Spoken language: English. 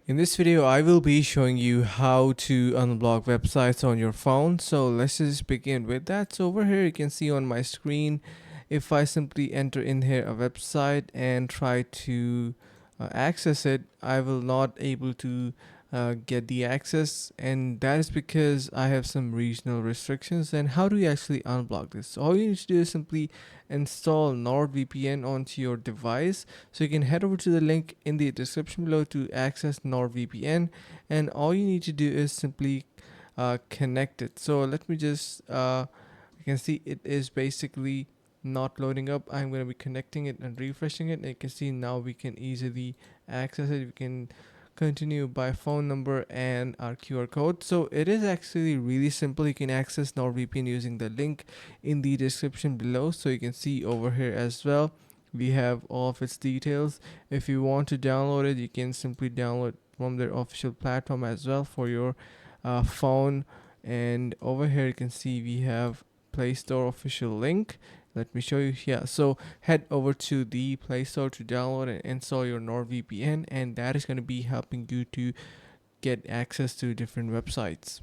In this video, I will be showing you how to unblock websites on your phone. So let's just begin with that. So over here, you can see on my screen, if I simply enter in here a website and try to access it, I will not able to get the access, and that is because I have some regional restrictions. And how do you actually unblock this? So all you need to do is simply install NordVPN onto your device. So you can head over to the link in the description below to access NordVPN, and all you need to do is simply connect it. So let me just you can see it is basically not loading up. I'm going to be connecting it and refreshing it, and you can see now we can easily access it. We can continue by phone number and our QR code. So it is actually really simple. You can access NordVPN using the link in the description below. So you can see over here as well, we have all of its details. If you want to download it, you can simply download from their official platform as well for your phone. And over here you can see we have Play Store official link. Let me show you here. So head over to the Play Store to download and install your NordVPN, and that is going to be helping you to get access to different websites.